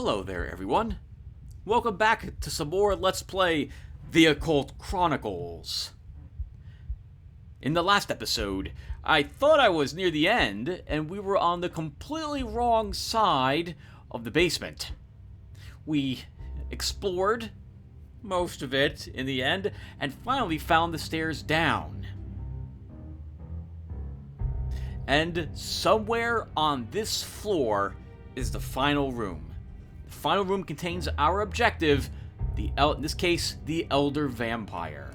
Hello there, everyone. Welcome back to some more Let's Play The Occult Chronicles. In the last episode, I thought I was near the end, and we were on the completely wrong side of the basement. We explored most of it in the end, and finally found the stairs down. And somewhere on this floor is the final room. The final room contains our objective, in this case, the Elder Vampire.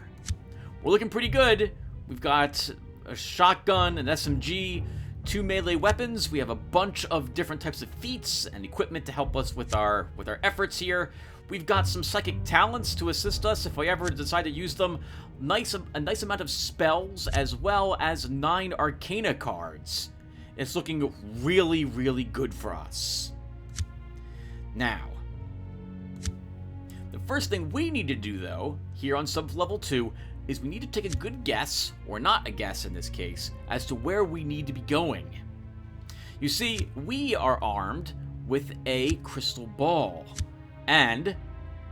We're looking pretty good. We've got a shotgun, an SMG, 2 melee weapons. We have a bunch of different types of feats and equipment to help us with our efforts here. We've got some psychic talents to assist us if we ever decide to use them. A nice amount of spells, as well as 9 Arcana cards. It's looking really, really good for us. Now, the first thing we need to do, though, here on sub-level 2, is we need to take a good guess, or not a guess in this case, as to where we need to be going. You see, we are armed with a crystal ball, and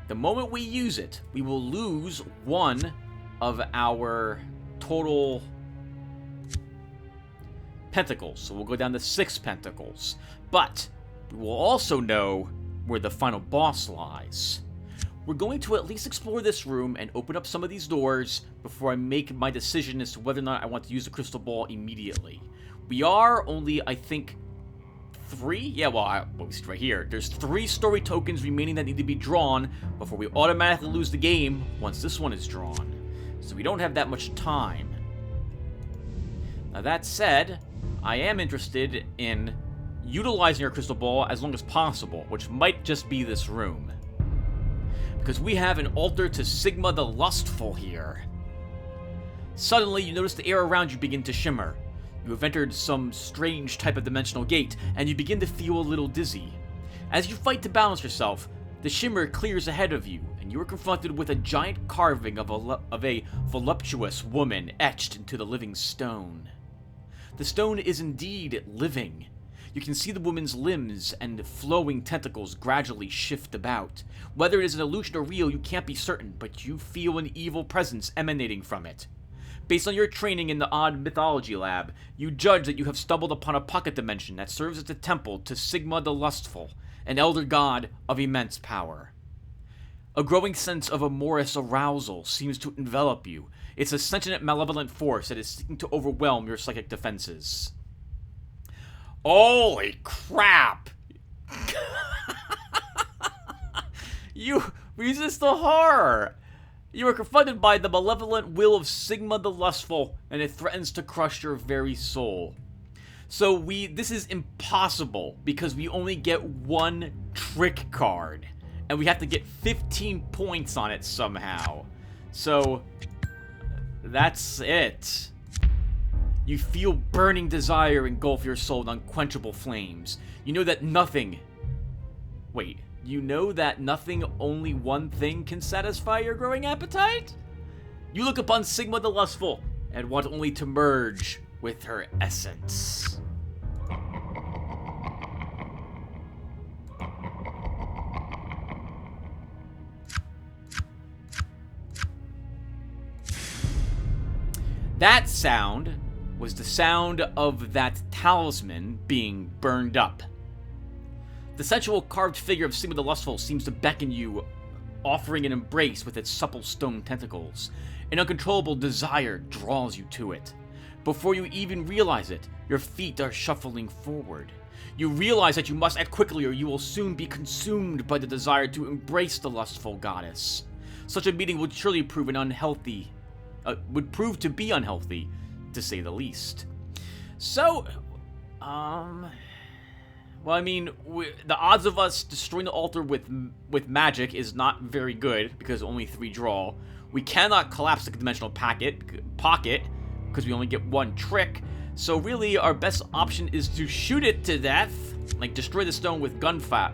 the moment we use it, we will lose 1 of our total pentacles. So we'll go down to 6 pentacles. But we will also know where the final boss lies. We're going to at least explore this room and open up some of these doors before I make my decision as to whether or not I want to use the crystal ball immediately. We are only, I think, 3? Yeah, well, we see right here. There's 3 story tokens remaining that need to be drawn before we automatically lose the game once this one is drawn. So we don't have that much time. Now that said, I am interested in utilizing our crystal ball as long as possible, which might just be this room. Because we have an altar to Sigma the Lustful here. Suddenly, you notice the air around you begin to shimmer. You have entered some strange type of dimensional gate, and you begin to feel a little dizzy. As you fight to balance yourself, the shimmer clears ahead of you, and you are confronted with a giant carving of a voluptuous woman etched into the living stone. The stone is indeed living. You can see the woman's limbs and flowing tentacles gradually shift about. Whether it is an illusion or real, you can't be certain, but you feel an evil presence emanating from it. Based on your training in the Odd Mythology Lab, you judge that you have stumbled upon a pocket dimension that serves as a temple to Sigma the Lustful, an elder god of immense power. A growing sense of amorous arousal seems to envelop you. It's a sentient, malevolent force that is seeking to overwhelm your psychic defenses. Holy crap! You resist the horror! You are confronted by the malevolent will of Sigma the Lustful, and it threatens to crush your very soul. So this is impossible, because we only get 1 trick card, and we have to get 15 points on it somehow. So, that's it. You feel burning desire engulf your soul in unquenchable flames. You know that nothing... Wait, you know that only one thing can satisfy your growing appetite? You look upon Sigma the Lustful and want only to merge with her essence. That sound was the sound of that talisman being burned up. The sensual carved figure of Sigma the Lustful seems to beckon you, offering an embrace with its supple stone tentacles. An uncontrollable desire draws you to it. Before you even realize it, your feet are shuffling forward. You realize that you must act quickly or you will soon be consumed by the desire to embrace the lustful goddess. Such a meeting would surely prove to be unhealthy, to say the least. So, well, I mean, the odds of us destroying the altar with magic is not very good, because only 3 draw. We cannot collapse the dimensional pocket, because we only get 1 trick. So really, our best option is to shoot it to death, like destroy the stone with gunfire,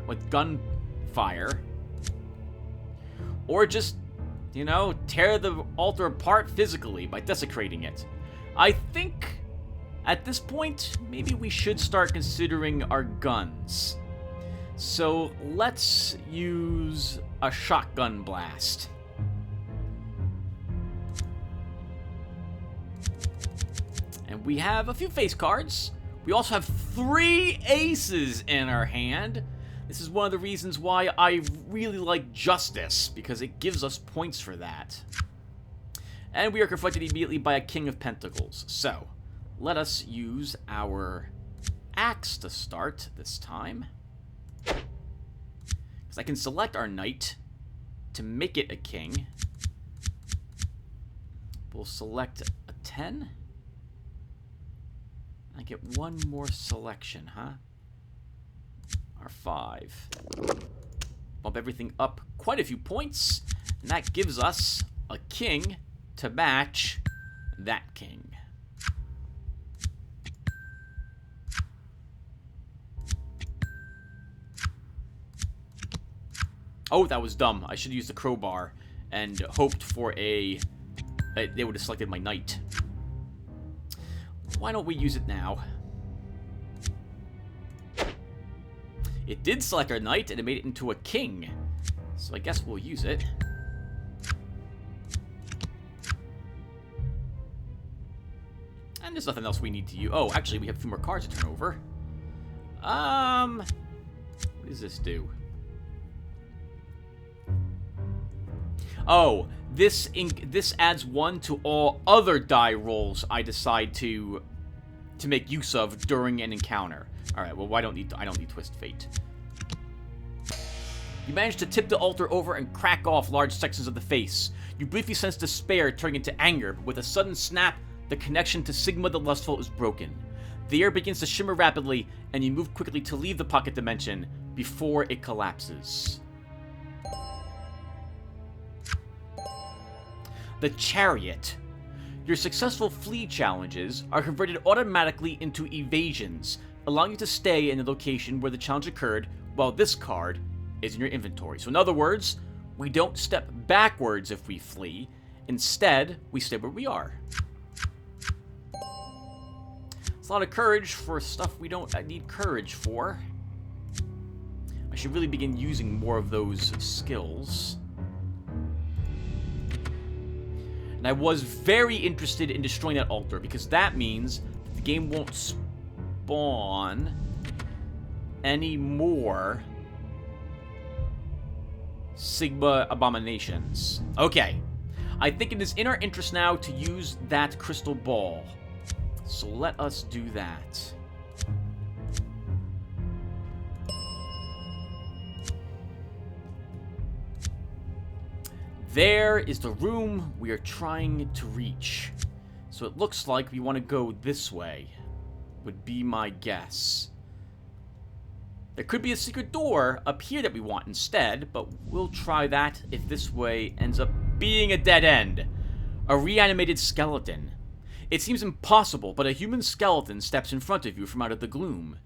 or just, tear the altar apart physically by desecrating it. I think at this point, maybe we should start considering our guns. So let's use a shotgun blast. And we have a few face cards. We also have 3 aces in our hand. This is one of the reasons why I really like Justice, because it gives us points for that. And we are confronted immediately by a King of Pentacles. So, let us use our axe to start this time. Because I can select our knight to make it a king. We'll select a 10. I get one more selection, huh? Our 5. Bump everything up quite a few points, and that gives us a king to match that king. Oh, that was dumb. I should have used the crowbar and hoped for they would have selected my knight. Why don't we use it now? It did select our knight, and it made it into a king. So I guess we'll use it. And there's nothing else we need to use. Oh, actually, we have a few more cards to turn over. What does this do? Oh, this adds 1 to all other die rolls I decide to make use of during an encounter. All right. Well, I don't need Twist Fate. You manage to tip the altar over and crack off large sections of the face. You briefly sense despair turning into anger, but with a sudden snap, the connection to Sigma the Lustful is broken. The air begins to shimmer rapidly, and you move quickly to leave the pocket dimension before it collapses. The Chariot. Your successful flee challenges are converted automatically into evasions, allowing you to stay in the location where the challenge occurred while this card is in your inventory. So in other words, we don't step backwards if we flee. Instead, we stay where we are. It's a lot of courage for stuff we don't need courage for. I should really begin using more of those skills. And I was very interested in destroying that altar, because that means the game won't spawn any more Sigma abominations. Okay. I think it is in our interest now to use that crystal ball. So let us do that. There is the room we are trying to reach. So it looks like we want to go this way, would be my guess. There could be a secret door up here that we want instead, but we'll try that if this way ends up being a dead end. A reanimated skeleton. It seems impossible, but a human skeleton steps in front of you from out of the gloom.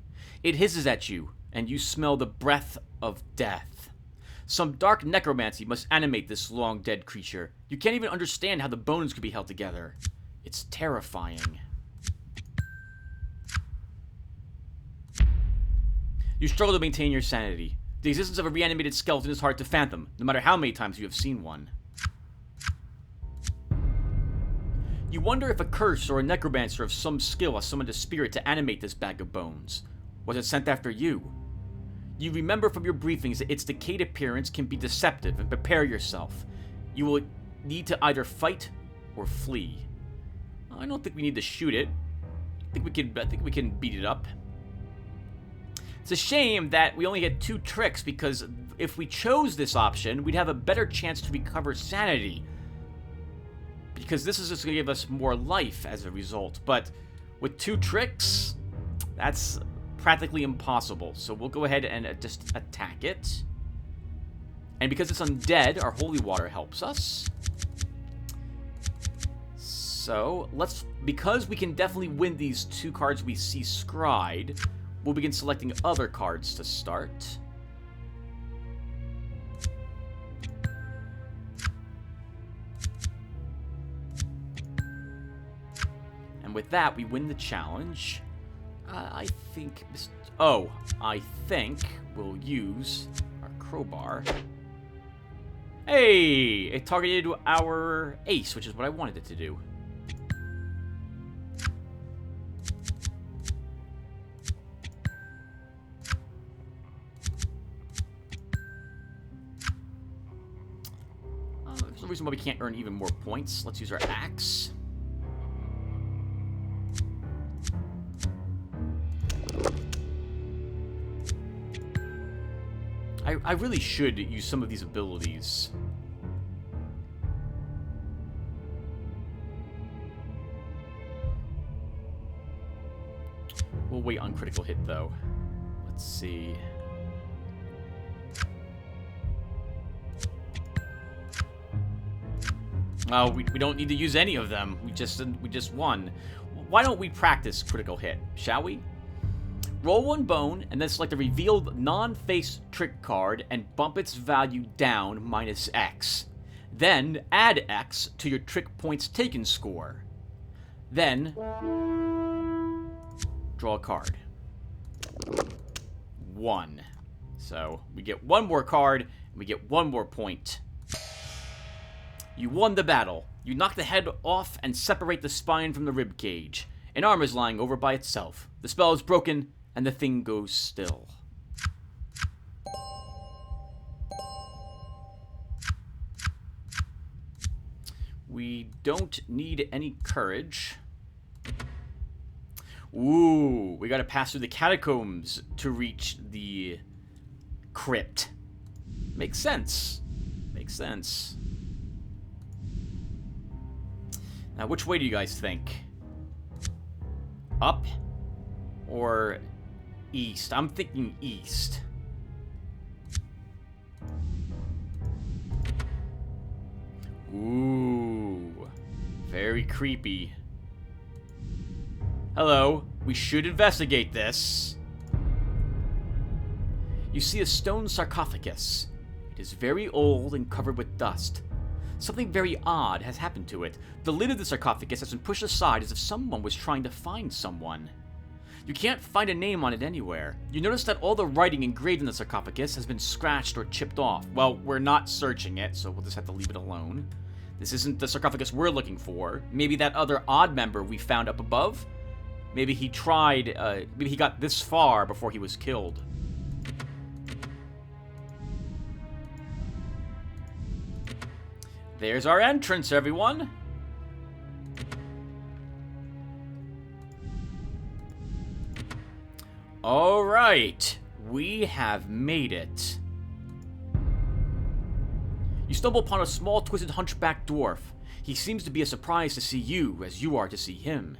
It hisses at you, and you smell the breath of death. Some dark necromancy must animate this long-dead creature. You can't even understand how the bones could be held together. It's terrifying. You struggle to maintain your sanity. The existence of a reanimated skeleton is hard to fathom, no matter how many times you have seen one. You wonder if a curse or a necromancer of some skill has summoned a spirit to animate this bag of bones. Was it sent after you? You remember from your briefings that its decayed appearance can be deceptive, and prepare yourself. You will need to either fight or flee. I don't think we need to shoot it. I think we can beat it up. It's a shame that we only get 2 tricks, because if we chose this option, we'd have a better chance to recover sanity. Because this is just going to give us more life as a result. But with 2 tricks, that's practically impossible. So we'll go ahead and just attack it. And because it's undead, our holy water helps us. So because we can definitely win these 2 cards we see scryed, we'll begin selecting other cards to start. And with that, we win the challenge. I think... Oh, I think we'll use our crowbar. Hey! It targeted our ace, which is what I wanted it to do. There's no reason why we can't earn even more points. Let's use our axe. I really should use some of these abilities. We'll wait on critical hit, though. Let's see. We don't need to use any of them. We just won. Why don't we practice critical hit, shall we? Roll one bone, and then select the revealed non-face trick card and bump its value down -X. Then add X to your trick points taken score. Then draw a card. 1. So we get one more card, and we get one more point. You won the battle. You knock the head off and separate the spine from the rib cage. An arm is lying over by itself. The spell is broken, and the thing goes still. We don't need any courage. Ooh, we gotta pass through the catacombs to reach the crypt. Makes sense. Makes sense. Now, which way do you guys think? Up or east? I'm thinking east. Ooh, very creepy. Hello, we should investigate this. You see a stone sarcophagus. It is very old and covered with dust. Something very odd has happened to it. The lid of the sarcophagus has been pushed aside as if someone was trying to find someone. You can't find a name on it anywhere. You notice that all the writing engraved in the sarcophagus has been scratched or chipped off. Well, we're not searching it, so we'll just have to leave it alone. This isn't the sarcophagus we're looking for. Maybe that other odd member we found up above? Maybe he tried, maybe he got this far before he was killed. There's our entrance, everyone. All right, we have made it. You stumble upon a small, twisted, hunchbacked dwarf. He seems to be as surprised to see you as you are to see him.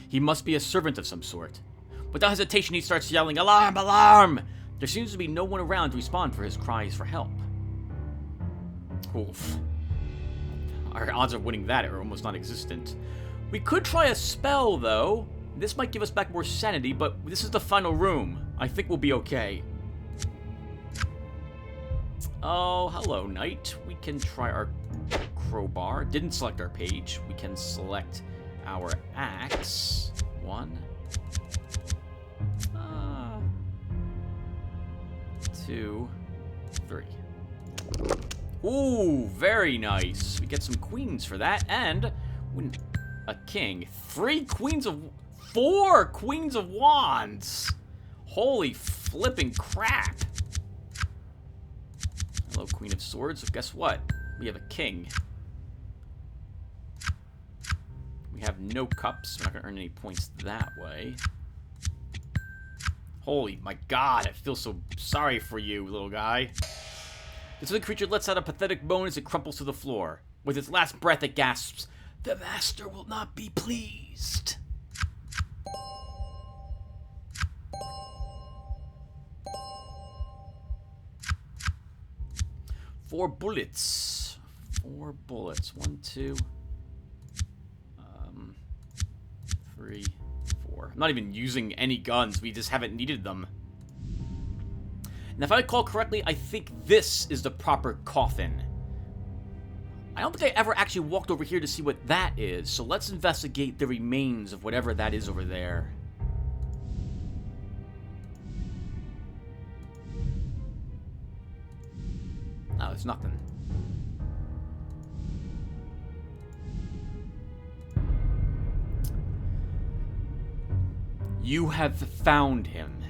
He must be a servant of some sort. Without hesitation, he starts yelling, "Alarm! Alarm!" There seems to be no one around to respond for his cries for help. Oof. Our odds of winning that are almost non-existent. We could try a spell, though. This might give us back more sanity, but this is the final room. I think we'll be okay. Oh, hello, knight. We can try our crowbar. Didn't select our page. We can select our axe. 1. 2, 3. Ooh, very nice. We get some queens for that, and a king. 4 queens of wands. Holy flipping crap. Hello, queen of swords. So guess what? We have a king. We have no cups. We're not going to earn any points that way. Holy my god, I feel so sorry for you, little guy. This little creature lets out a pathetic moan as it crumples to the floor. With its last breath, it gasps, "The master will not be pleased." Four bullets. 4 bullets. 1, 2, 3, 4. I'm not even using any guns. We just haven't needed them. Now, if I recall correctly, I think this is the proper coffin. I don't think I ever actually walked over here to see what that is, so let's investigate the remains of whatever that is over there. Oh, there's nothing. You have found him.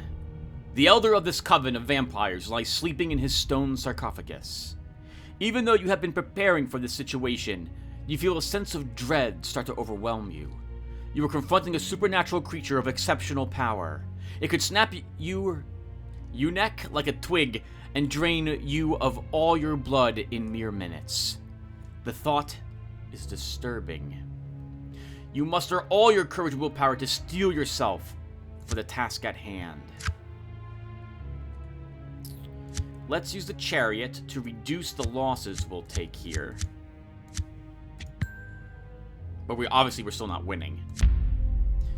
The elder of this coven of vampires lies sleeping in his stone sarcophagus. Even though you have been preparing for this situation, you feel a sense of dread start to overwhelm you. You are confronting a supernatural creature of exceptional power. It could snap your neck like a twig and drain you of all your blood in mere minutes. The thought is disturbing. You muster all your courage and willpower to steel yourself for the task at hand. Let's use the chariot to reduce the losses we'll take here. But we're still not winning.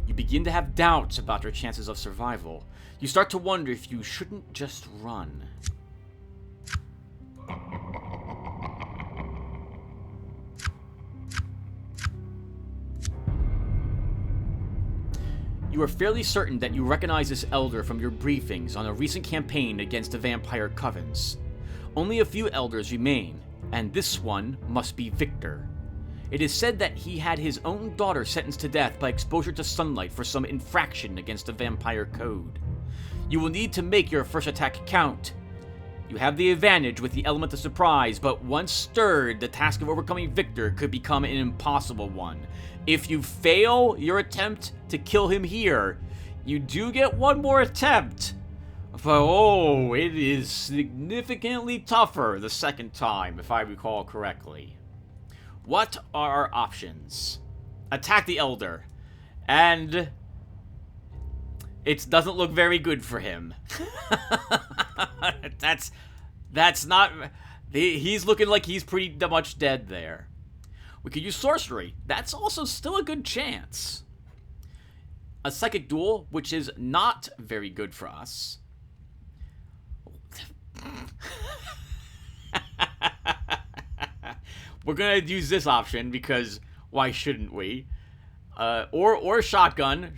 You begin to have doubts about your chances of survival. You start to wonder if you shouldn't just run. You are fairly certain that you recognize this elder from your briefings on a recent campaign against the vampire covens. Only a few elders remain, and this one must be Victor. It is said that he had his own daughter sentenced to death by exposure to sunlight for some infraction against the vampire code. You will need to make your first attack count. You have the advantage with the element of surprise, but once stirred, the task of overcoming Victor could become an impossible one. If you fail your attempt to kill him here, you do get one more attempt. But it is significantly tougher the second time, if I recall correctly. What are our options? Attack the Elder. And it doesn't look very good for him. That's not... He's looking like he's pretty much dead there. We could use sorcery. That's also still a good chance. A psychic duel, which is not very good for us. We're gonna use this option because why shouldn't we? Or shotgun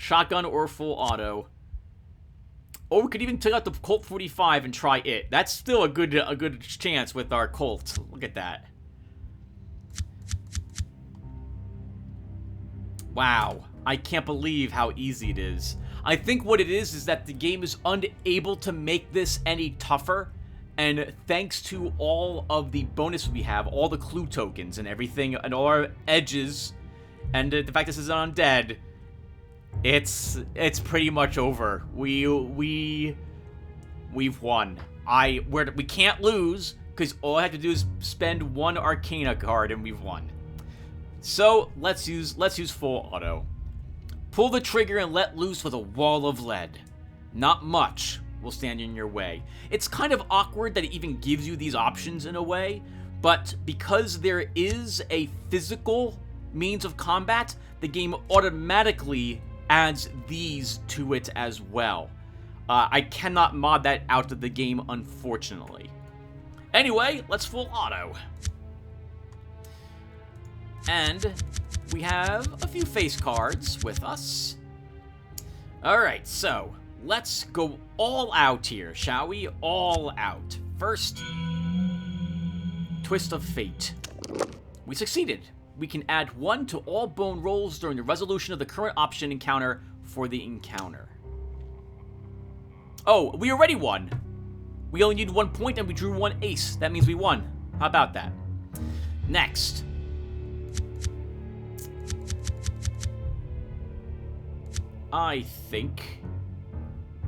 or full auto. Or we could even take out the Colt 45 and try it. That's still a good chance with our Colt. Look at that. Wow, I can't believe how easy it is. I think what it is that the game is unable to make this any tougher, and thanks to all of the bonuses we have, all the clue tokens and everything, and all our edges, and the fact this is undead, it's pretty much over. We've won. We can't lose because all I have to do is spend one Arcana card and we've won. So let's use full auto. Pull the trigger and let loose with a wall of lead. Not much will stand in your way. It's kind of awkward that it even gives you these options in a way, but because there is a physical means of combat, the game automatically adds these to it as well. I cannot mod that out of the game, unfortunately. Anyway, let's full auto. And we have a few face cards with us. Alright, so let's go all out here, shall we? All out. First, Twist of Fate. We succeeded. We can add 1 to all bone rolls during the resolution of the current option encounter for the encounter. Oh, we already won. We only need 1 point and we drew 1 ace. That means we won. How about that? Next. I think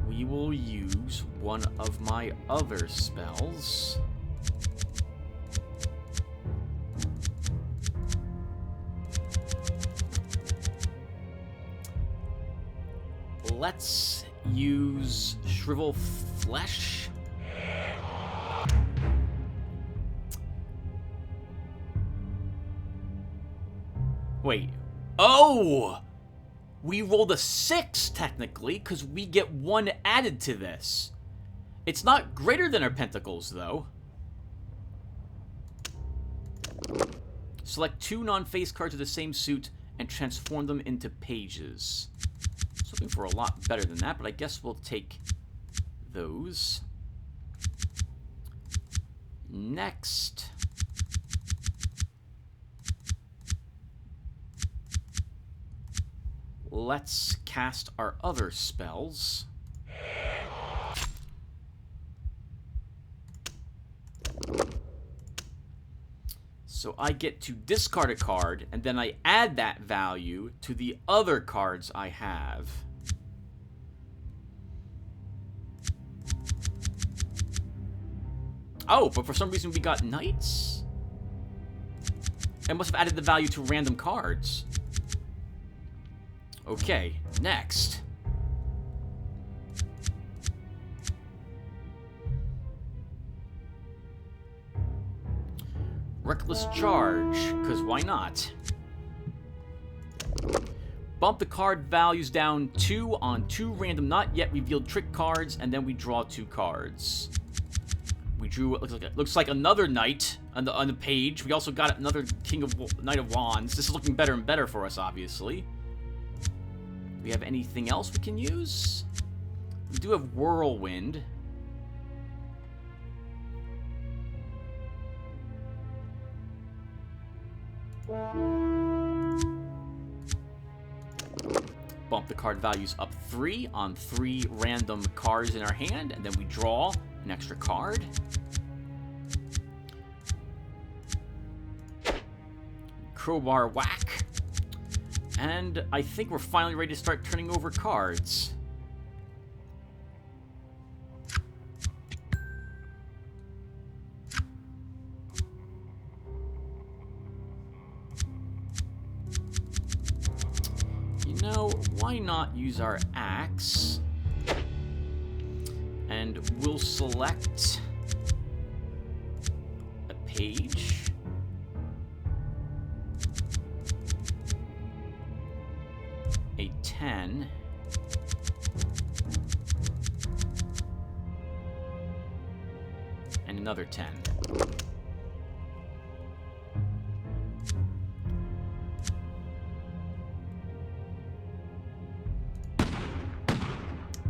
we will use one of my other spells. Let's use Shrivel Flesh. Wait. Oh! We rolled a 6, technically, because we get 1 added to this. It's not greater than our pentacles, though. Select 2 non-face cards of the same suit and transform them into pages. I was hoping for a lot better than that, but I guess we'll take those. Next, let's cast our other spells. So I get to discard a card, and then I add that value to the other cards I have. Oh, but for some reason we got knights? I must have added the value to random cards. Okay, next. Reckless Charge, because why not? Bump the card values down 2 on 2 random not yet revealed trick cards, and then we draw 2 cards. We drew what looks like another knight on the page. We also got another Knight of Wands. This is looking better and better for us, obviously. Do we have anything else we can use? We do have Whirlwind. Bump the card values up 3 on 3 random cards in our hand, and then we draw an extra card. Crowbar Whack. And I think we're finally ready to start turning over cards. Why not use our axe? And we'll select a page. A 10. And another 10.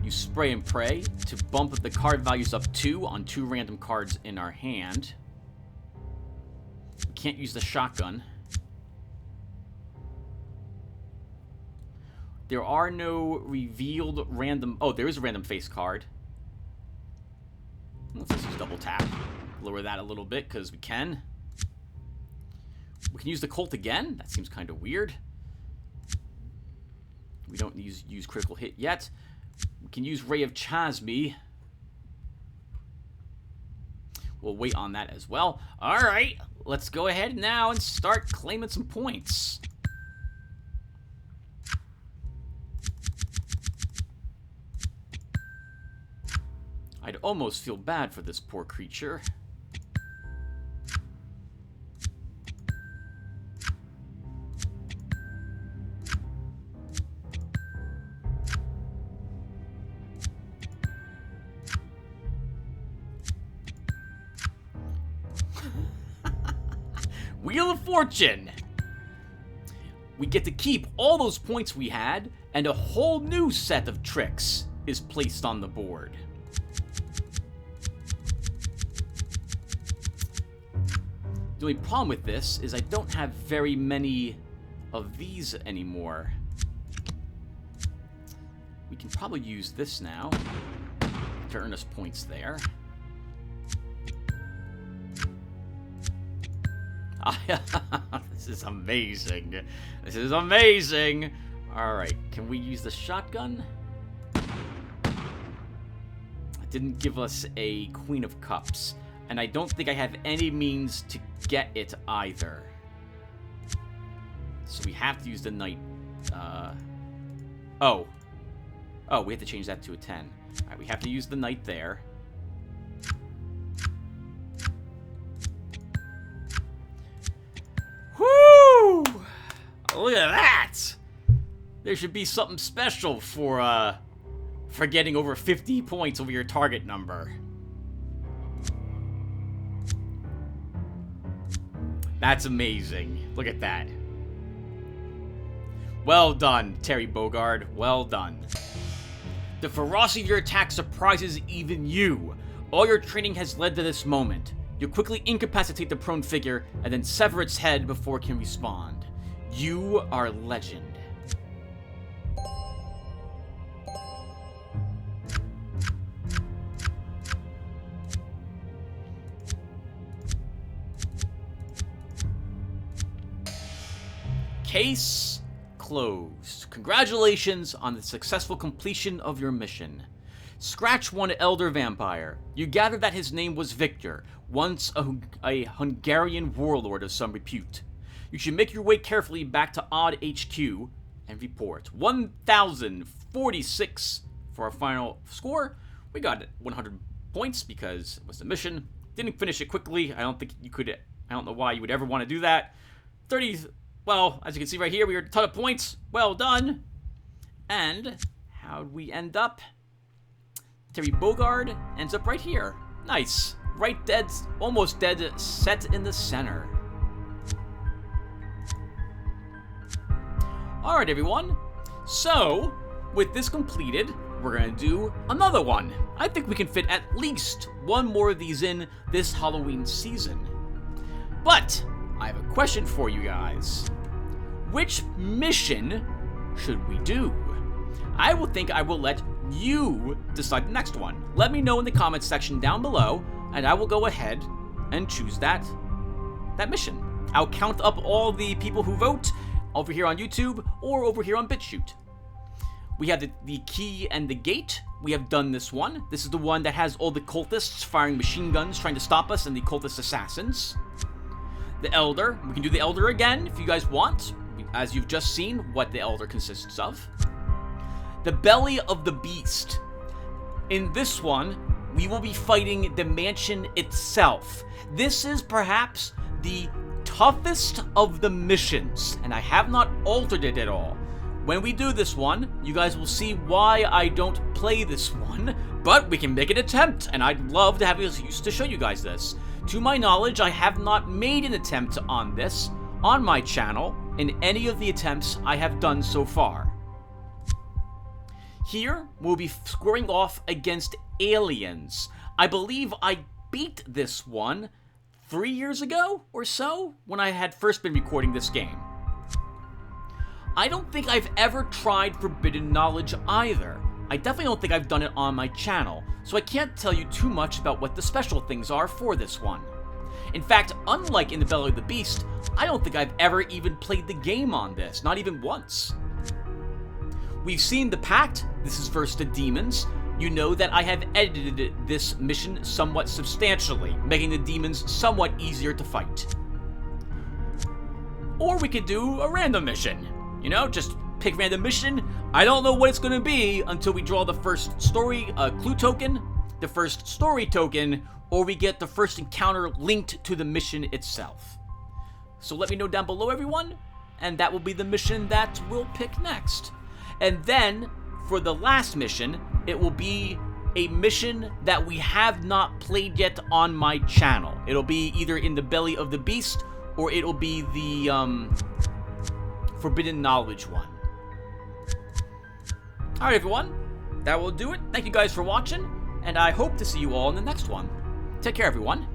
Use Spray and Pray to bump the card values up 2 on 2 random cards in our hand. We can't use the shotgun. There are no revealed random... Oh, there is a random face card. Let's just use double tap. Lower that a little bit, because we can. We can use the Colt again? That seems kind of weird. We don't use critical hit yet. We can use Ray of Chasme. We'll wait on that as well. Alright, let's go ahead now and start claiming some points. I'd almost feel bad for this poor creature. Wheel of Fortune! We get to keep all those points we had, and a whole new set of tricks is placed on the board. The only problem with this is I don't have very many of these anymore. We can probably use this now to earn us points there. This is amazing. This is amazing. Alright, can we use the shotgun? It didn't give us a Queen of Cups. And I don't think I have any means to get it either. So we have to use the knight. Oh, we have to change that to a 10. Alright, we have to use the knight there. Whoo! Look at that! There should be something special for getting over 50 points over your target number. That's amazing. Look at that. Well done, Terry Bogard. Well done. The ferocity of your attack surprises even you. All your training has led to this moment. You'll quickly incapacitate the prone figure and then sever its head before it can respond. You are legend. Case closed. Congratulations on the successful completion of your mission. Scratch one elder vampire. You gather that his name was Victor, once a Hungarian warlord of some repute. You should make your way carefully back to Odd HQ and report. 1,046 for our final score. We got 100 points because it was the mission. Didn't finish it quickly. I don't think you could. I don't know why you would ever want to do that. 30. Well, as you can see right here, we got a ton of points. Well done. And how'd we end up? Terry Bogard ends up right here. Nice. Right dead, almost dead, set in the center. Alright, everyone. So, with this completed, we're going to do another one. I think we can fit at least one more of these in this Halloween season. But, I have a question for you guys. Which mission should we do? I will let you decide the next one. Let me know in the comments section down below, and I will go ahead and choose that mission. I'll count up all the people who vote over here on YouTube or over here on BitChute. We have the key and the gate. We have done this one. This is the one that has all the cultists firing machine guns trying to stop us and the cultist assassins. The Elder. We can do the Elder again if you guys want, as you've just seen what the Elder consists of. The Belly of the Beast. In this one, we will be fighting the mansion itself. This is perhaps the toughest of the missions, and I have not altered it at all. When we do this one, you guys will see why I don't play this one, but we can make an attempt, and I'd love to have an excuse to show you guys this. To my knowledge, I have not made an attempt on this on my channel in any of the attempts I have done so far. Here, we'll be squaring off against aliens. I believe I beat this one 3 years ago or so, when I had first been recording this game. I don't think I've ever tried Forbidden Knowledge either. I definitely don't think I've done it on my channel, so I can't tell you too much about what the special things are for this one. In fact, unlike in the Belly of the Beast, I don't think I've ever even played the game on this, not even once. We've seen the Pact. This is versus the demons. You know that I have edited this mission somewhat substantially, making the demons somewhat easier to fight. Or we could do a random mission. You know, just pick random mission. I don't know what it's going to be until we draw the first story clue token, the first story token, or we get the first encounter linked to the mission itself. So let me know down below, everyone, and that will be the mission that we'll pick next. And then, for the last mission, it will be a mission that we have not played yet on my channel. It'll be either in the Belly of the Beast, or it'll be the Forbidden Knowledge one. Alright, everyone, that will do it. Thank you guys for watching, and I hope to see you all in the next one. Take care, everyone.